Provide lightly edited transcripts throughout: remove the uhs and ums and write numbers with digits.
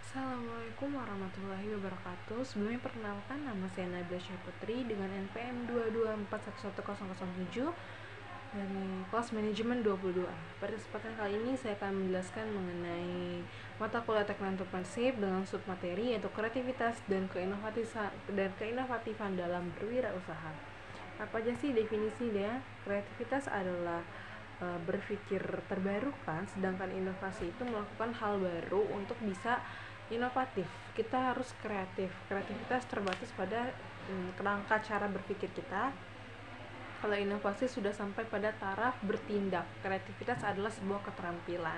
Assalamualaikum warahmatullahi wabarakatuh. Sebelumnya perkenalkan, nama saya Nabila Syahputri dengan NPM 224111007 dari kelas manajemen 22A. Pada kesempatan kali ini saya akan menjelaskan mengenai mata kuliah teknik entrepreneurship dengan submateri yaitu kreativitas dan keinovativan dalam berwirausaha. Apa aja sih definisinya? Kreativitas adalah berpikir terbarukan, sedangkan inovasi itu melakukan hal baru untuk bisa inovatif. Kita harus kreatif. Kreativitas terbatas pada kerangka cara berpikir kita. Kalau inovasi sudah sampai pada taraf bertindak. Kreativitas adalah sebuah keterampilan.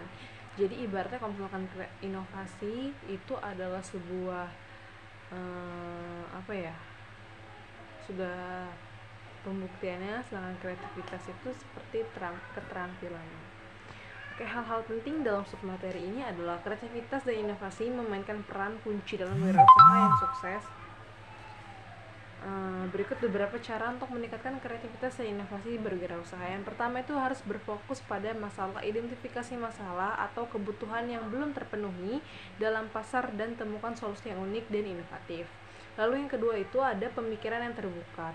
Jadi ibaratnya kalau misalkan inovasi itu adalah sebuah sudah pembuktiannya, sedangkan kreativitas itu seperti keterampilan. Oke, hal-hal penting dalam submateri ini adalah kreativitas dan inovasi memainkan peran kunci dalam wirausaha yang sukses. Berikut beberapa cara untuk meningkatkan kreativitas dan inovasi berwirausaha. Yang pertama itu harus berfokus pada masalah, identifikasi masalah atau kebutuhan yang belum terpenuhi dalam pasar dan temukan solusi yang unik dan inovatif. Lalu yang kedua itu ada pemikiran yang terbuka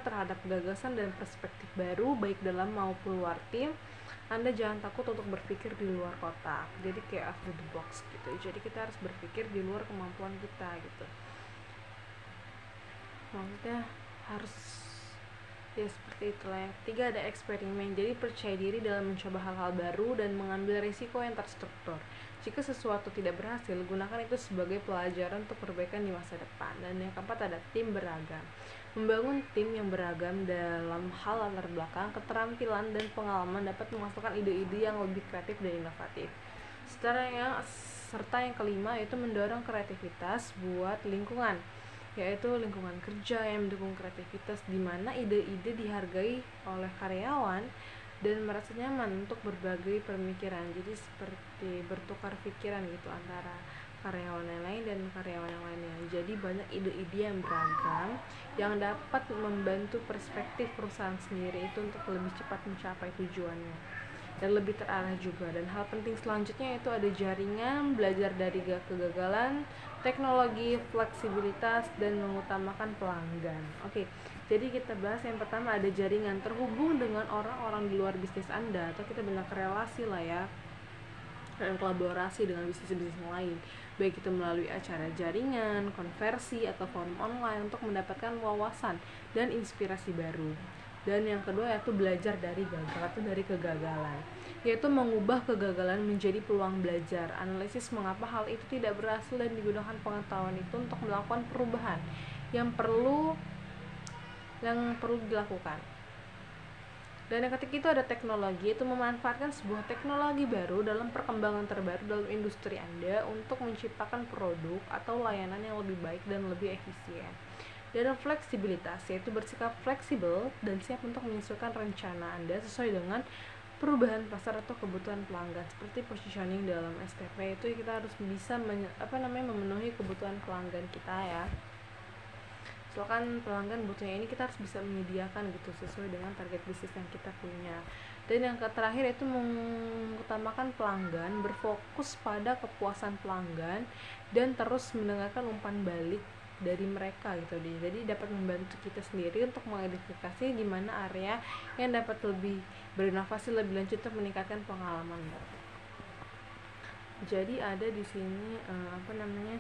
terhadap gagasan dan perspektif baru baik dalam maupun luar tim. Anda jangan takut untuk berpikir di luar kotak, jadi kayak out of the box gitu. Jadi kita harus berpikir di luar kemampuan kita gitu. Maksudnya harus ya seperti itulah. Yang ketiga ada eksperimen, jadi percaya diri dalam mencoba hal-hal baru dan mengambil risiko yang terstruktur. Jika sesuatu tidak berhasil, gunakan itu sebagai pelajaran untuk perbaikan di masa depan. Dan yang keempat ada tim beragam. Membangun tim yang beragam dalam hal latar belakang, keterampilan, dan pengalaman dapat menghasilkan ide-ide yang lebih kreatif dan inovatif. Serta yang kelima yaitu mendorong kreativitas buat lingkungan, yaitu lingkungan kerja yang mendukung kreativitas di mana ide-ide dihargai oleh karyawan dan merasa nyaman untuk berbagai pemikiran. Jadi seperti bertukar pikiran gitu antara karyawan yang lain dan karyawan yang lainnya. Jadi banyak ide-ide yang beragam yang dapat membantu perspektif perusahaan sendiri itu untuk lebih cepat mencapai tujuannya dan lebih terarah juga. Dan hal penting selanjutnya itu ada jaringan, belajar dari kegagalan, teknologi, fleksibilitas, dan mengutamakan pelanggan. Oke, jadi kita bahas yang pertama ada jaringan, terhubung dengan orang-orang di luar bisnis Anda, atau kita bilang relasi lah ya, dan kolaborasi dengan bisnis-bisnis lain, baik itu melalui acara jaringan, konversi, atau forum online untuk mendapatkan wawasan dan inspirasi baru. Dan yang kedua yaitu belajar dari gagal atau dari kegagalan, yaitu mengubah kegagalan menjadi peluang belajar, analisis mengapa hal itu tidak berhasil dan digunakan pengetahuan itu untuk melakukan perubahan yang perlu dilakukan. Dan yang ketiga itu ada teknologi, itu memanfaatkan sebuah teknologi baru dalam perkembangan terbaru dalam industri Anda untuk menciptakan produk atau layanan yang lebih baik dan lebih efisien. Dan fleksibilitas, yaitu bersikap fleksibel dan siap untuk menyesuaikan rencana Anda sesuai dengan perubahan pasar atau kebutuhan pelanggan. Seperti positioning dalam STP itu kita harus bisa memenuhi kebutuhan pelanggan kita ya. Misalkan pelanggan butuhnya ini, kita harus bisa menyediakan gitu sesuai dengan target bisnis yang kita punya. Dan yang terakhir itu mengutamakan pelanggan, berfokus pada kepuasan pelanggan dan terus mendengarkan umpan balik dari mereka gitu. Jadi dapat membantu kita sendiri untuk mengidentifikasi di mana area yang dapat lebih berinovasi lebih lanjut untuk meningkatkan pengalaman. Jadi ada di sini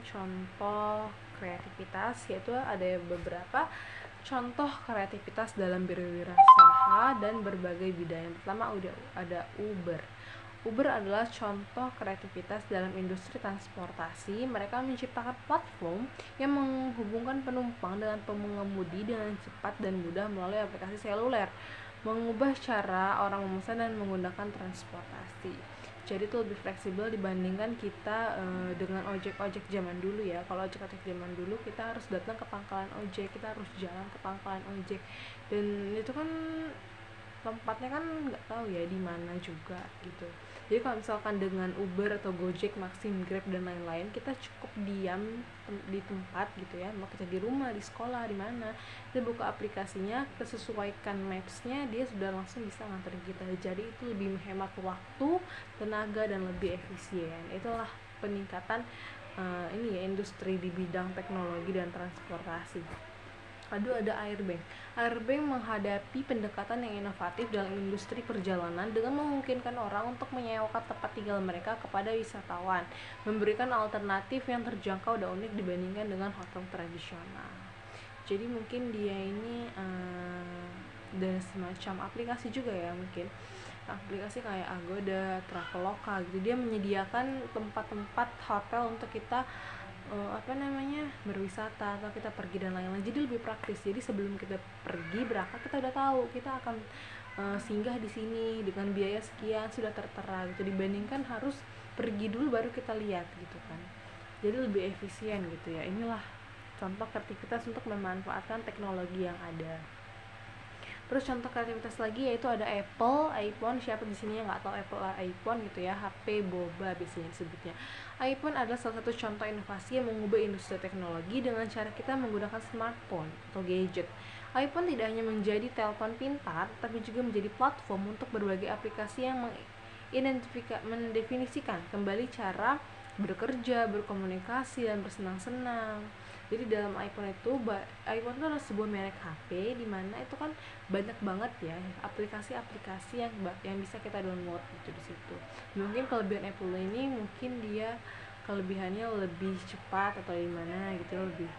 contoh kreativitas, yaitu ada beberapa contoh kreativitas dalam berwirausaha dan berbagai bidang. Yang pertama ada Uber. Uber adalah contoh kreativitas dalam industri transportasi. Mereka menciptakan platform yang menghubungkan penumpang dengan pengemudi dengan cepat dan mudah melalui aplikasi seluler, mengubah cara orang memesan dan menggunakan transportasi. Jadi itu lebih fleksibel dibandingkan kita dengan ojek-ojek zaman dulu ya. Kalau ojek-ojek zaman dulu kita harus datang ke pangkalan ojek, kita harus jalan ke pangkalan ojek, dan itu kan tempatnya kan nggak tahu ya di mana juga gitu. Jadi kalau misalkan dengan Uber atau Gojek, Maxim, Grab dan lain-lain, kita cukup diam di tempat gitu ya, mau kita di rumah, di sekolah, di mana, kita buka aplikasinya, kita sesuaikan mapsnya, dia sudah langsung bisa nganterin kita. Jadi itu lebih menghemat waktu, tenaga, dan lebih efisien. Itulah peningkatan ini ya, industri di bidang teknologi dan transportasi. Lalu ada Airbank. Airbank menghadapi pendekatan yang inovatif dalam industri perjalanan dengan memungkinkan orang untuk menyewakan tempat tinggal mereka kepada wisatawan, memberikan alternatif yang terjangkau dan unik dibandingkan dengan hotel tradisional. Jadi mungkin dia ini dan semacam aplikasi juga ya, mungkin aplikasi kayak Agoda, Traveloka gitu. Dia menyediakan tempat-tempat hotel untuk kita berwisata atau kita pergi dan lain-lain. Jadi lebih praktis. Jadi sebelum kita pergi berangkat kita udah tahu kita akan singgah di sini dengan biaya sekian, sudah tertera gitu, dibandingkan harus pergi dulu baru kita lihat gitu kan. Jadi lebih efisien gitu ya. Inilah contoh kreativitas untuk memanfaatkan teknologi yang ada. Terus contoh kreativitas lagi yaitu ada Apple, iPhone. Siapa di sini yang nggak tahu Apple, iPhone gitu ya, HP boba biasanya disebutnya. iPhone adalah salah satu contoh inovasi yang mengubah industri teknologi dengan cara kita menggunakan smartphone atau gadget. iPhone tidak hanya menjadi telepon pintar, tapi juga menjadi platform untuk berbagai aplikasi yang mendefinisikan kembali cara bekerja, berkomunikasi, dan bersenang-senang. Jadi dalam iPhone itu adalah sebuah merek HP di mana itu kan banyak banget ya aplikasi-aplikasi yang bisa kita download gitu di situ. Mungkin kelebihan Apple ini mungkin dia kelebihannya lebih cepat atau gimana gitu, lebih.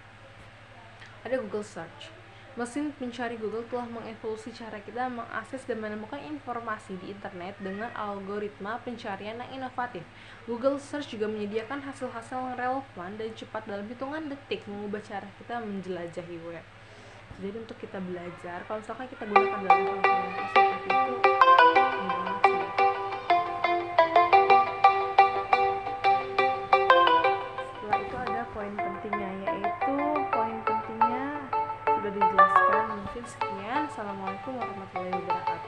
Ada Google Search. Mesin pencari Google telah mengevolusi cara kita mengakses dan menemukan informasi di internet dengan algoritma pencarian yang inovatif. Google Search juga menyediakan hasil-hasil yang relevan dan cepat dalam hitungan detik, mengubah cara kita menjelajahi web. Jadi untuk kita belajar, kalau misalkan kita gunakan dalam hal yang positif itu banget sih. Setelah itu ada poin pentingnya, yaitu poin pentingnya sudah dijelaskan. Mungkin sekian. Assalamualaikum warahmatullahi wabarakatuh.